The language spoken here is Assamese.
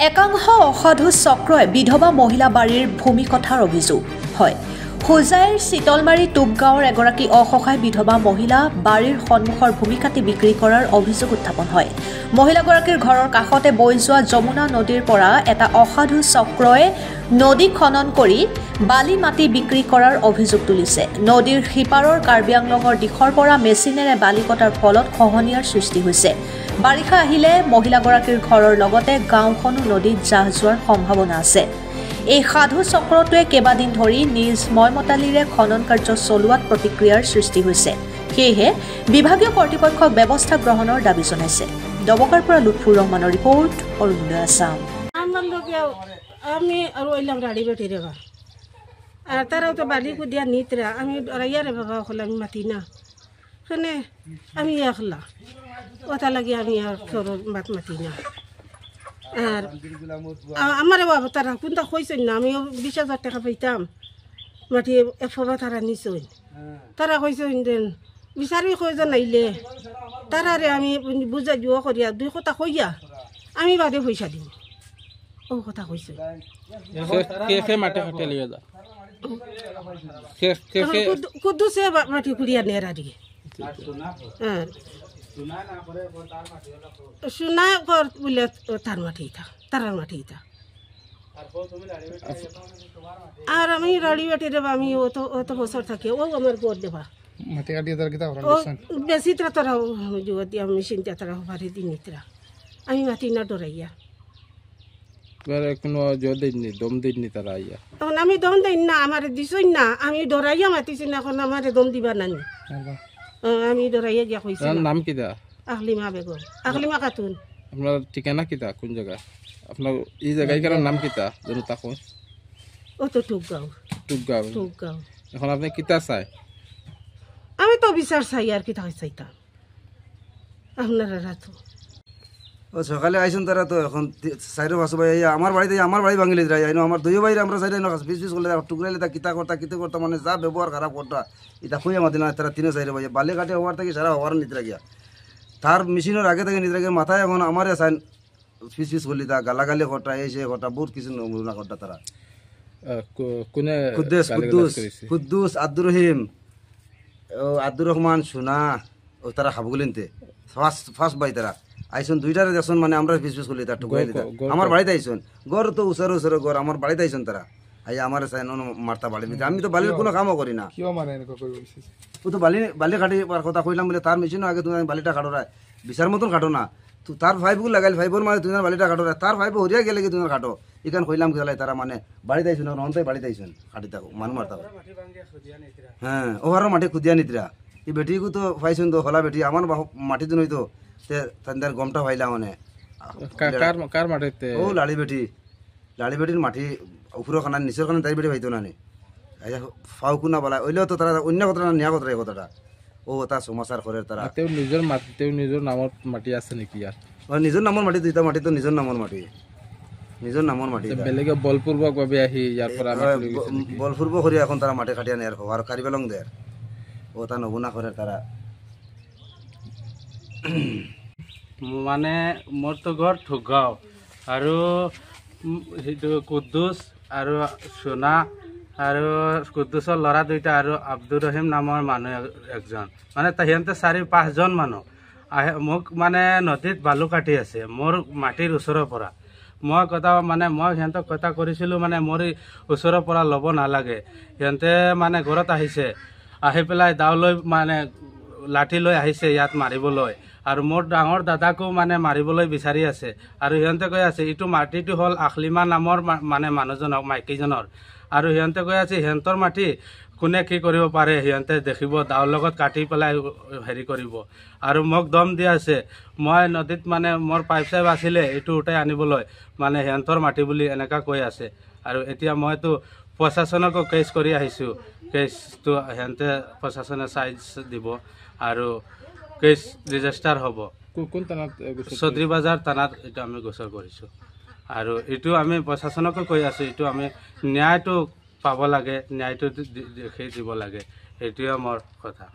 একাংশ অসাধু চক্ৰই বিধৱা মহিলা বাৰীৰ ভূমি কথাৰ অভিযোগ হয়। হোজাইৰ চিতলমাৰী টুপগাঁৱৰ এগৰাকী অসহায় বিধৱা মহিলা বাৰীৰ সন্মুখৰ ভূমি কাটি বিক্ৰী কৰাৰ অভিযোগ উত্থাপন হয়। মহিলাগৰাকীৰ ঘৰৰ কাষতে বৈ যোৱা যমুনা নদীৰ পৰা এটা অসাধু চক্ৰই নদী খনন কৰি বালি মাটি বিক্ৰী কৰাৰ অভিযোগ তুলিছে। নদীৰ সিপাৰৰ কাৰ্বি আংলঙৰ দিশৰ পৰা মেচিনেৰে বালি কটাৰ ফলত খহনীয়াৰ সৃষ্টি হৈছে। বাৰিষা আহিলে মহিলাগৰাকীৰ ঘৰৰ লগতে গাঁওখনো নদীত জাহ যোৱাৰ সম্ভাৱনা আছে। এই সাধু চক্ৰটোৱে কেইবাদিন ধৰি নিজ ময়মতালিৰে খনন কাৰ্য চলোৱাত প্ৰতিক্ৰিয়াৰ সৃষ্টি হৈছে। সেয়েহে বিভাগীয় কৰ্তৃপক্ষক ব্যৱস্থা গ্ৰহণৰ দাবী জনাইছে। দবকাৰ পৰা লুৎফুৰ ৰহমানৰ ৰিপৰ্ট, অৰুণোদয় আছাম। আমি আর ওইলাম গাড়ি বেটি রেবা আর তারাও তো বাড়ি কুদিয়া নিতরা আমি ইয়ারে বাবা হল আমি মাতি না সেনে আমি একলা ওটা লাগি আমি আর মাত মাতি না আর আমার বাবা তারা কোনটা কইছেন না আমি 20,000 টাকা পাইতাম মাটি এফবা তারা নিছই তারা কইছেন দেন বিচারি কইজন নাইলে তারারে আমি বুঝা জুয়া করিয়া 2 কথা কইয়া আমি বাদে পয়সা দিম ও কথা কইছে কে মাটি কাটে লিয়ে যা কে কুদ্দুসে মাটি কুড়িয়া নেরা দিয়ে সোনা কর বলে তার মাটি তারার মাটি আর আমি রাড়ি বাটি দেবা আমি অত বছর থাকি ও আমার গড় দেবা মাটি কাটিয়ে তার কিতা ও বেশি তারা জুয়া দিয়া মেশিন তারা ভারি দিন আমি মাটি না ডরাইয়া কোনো জোর দিননি দম দিননি তারা আইয়া তখন আমি দম দিই না আমার দিছই না আমি ডরাইয়া মাতিছি না এখন আমার দম দিবা নানি আমি ডরাইয়া গিয়া কইছি নাম কিতা আকলিমা বেগম আকলিমা খাতুন আপনার ঠিকানা কিতা কোন জায়গা আপনার এই জায়গার নাম কিতা জানো তাকো ও তো টুকগাঁও এখন আপনি কিতা চাই আমি তো বিচার চাই আর কিতা চাইতাম আপনারা রাতো ও সকালে আইসুন তারা তো এখন 4-5 ভাই আমার বাড়ি ভাঙিলে যাই আমার 2 ভাই আমরা চাইলে পিস করলে টুকরাইলে তা কিতা করতা মানে যা ব্যবহার খারাপ করতা এটা খুঁজে মাতি না তারা 3-4 ভাই বালি কাটে হওয়ার থেকে সারা হওয়ার নিতরা গিয়া তার মেশিনের আগে থেকে নিতরা গিয়া মাথায় এখন আমার সাইন পিস করলি তা গালাগালি করতা এসে করতা বহুত কিছু নমুনা করতা তারা কোনে কুদ্দুস আব্দুর রহিম ও আব্দুর রহমান সোনা ও তারা খাবগুলিনতে ফার্স্ট ভাই তারা আইসন 2টারে দেখুন মানে আমরা পিস করলি তার টুকাইলি আমার বাড়িতে আইসন গড় তো উসার গড় আমার বাড়িতে আইসন তারা আই আমার মারতা বাড়ি নিতে আমি তো বালির কোনো কামও করি না ও তো বালি কাটি কথা কইলাম বলে তার মেশিনও আগে তুমি বালিটা কাটো রায় বিচার মতন কাটো না তো তার ফাইভগুলো লাগাইল ফাইভর মানে তুমি বালিটা কাটো রায় তার ফাইভ হরিয়া গেলে কি তুমি কাটো এখান কইলাম খেলাই তারা মানে বাড়িতে আইসন অন্তাই বাড়িতে আইসন কাটি থাকো মানুষ মারতা হ্যাঁ ওহারও মাটি খুদিয়া নিতরা এই বেটিকে তো পাইছুন তো হলা বেটি আমার মাটি তো নইতো তাদের গমটা পাইলা মানে কার মাটিতে ও লাড়ি বেটির মাটি উপর খানা নিচের খানা তাই বেটি পাইতো না নি ফাউকু না বলা ওইলেও তো তারা অন্য কথা না নিয়া কথা এই কথাটা ও তা সমাচার করে তারা নিজের নামর মাটি আছে নাকি আর নিজের নামর মাটি দুইটা মাটি তো নিজের নামর মাটি বেলেগে বলপূর্বক ভাবে আহি ইয়ার পর বলপূর্বক করে এখন তারা মাটি কাটিয়া নেয়ার হওয়ার কারিবেলং দেয় ও তা নমুনা করে তারা মানে মোর তো ঘর ঠুকগাঁও আৰু সেইটো কুদ্দুস আৰু সোনা আৰু কুদ্দুসৰ ল'ৰা 2টা আৰু আব্দুৰ ৰহিম নামৰ মানুহ একজন মানে সিহঁতে 4-5 জন মানুহ আহে মোক মানে নদীত বালু কাটি আছে মোৰ মাটিৰ ওচৰৰ পৰা মই সিহঁতক কথা কৰিছিলোঁ মানে মোৰ ওচৰৰ পৰা ল'ব নালাগে সিহঁতে মানে ঘৰত আহিছে আহি পেলাই দাও লৈ মানে লাঠি লৈ আহিছে ইয়াত মাৰিবলৈ আৰু মোৰ ডাঙৰ দাদাকো মানে মাৰিবলৈ বিচাৰি আছে আৰু সিহঁতে কৈ আছে ইটো মাটিটো হ'ল আখলিমা নামৰ মানে মানুহজনক মাইকীজনৰ আৰু সিহঁতে কৈ আছে সিহঁতৰ মাটি কোনে কি কৰিব পাৰে সিহঁতে দেখিব দাওৰ লগত কাটি পেলাই হেৰি কৰিব আৰু মোক দম দি আছে মই নদীত মানে মোৰ পাইপ আছিলে এইটো উঠাই আনিবলৈ মানে সিহঁতৰ মাটি বুলি এনেকা কৈ আছে আৰু এতিয়া মইতো প্ৰশাসনকো কেছ কৰি আহিছোঁ কেছটো সিহঁতে প্ৰশাসনে চাইজ দিব আৰু কেছ ৰেজিষ্টাৰ হ'ব কোন থানাত চৌধুৰী বাজাৰ থানাত এটা আমি গোচৰ কৰিছোঁ আৰু এইটো আমি প্ৰশাসনকো কৈ আছোঁ এইটো আমি ন্যায়টো পাব লাগে ন্যায়টো দেখি দিব লাগে এইটোৱে মোৰ কথা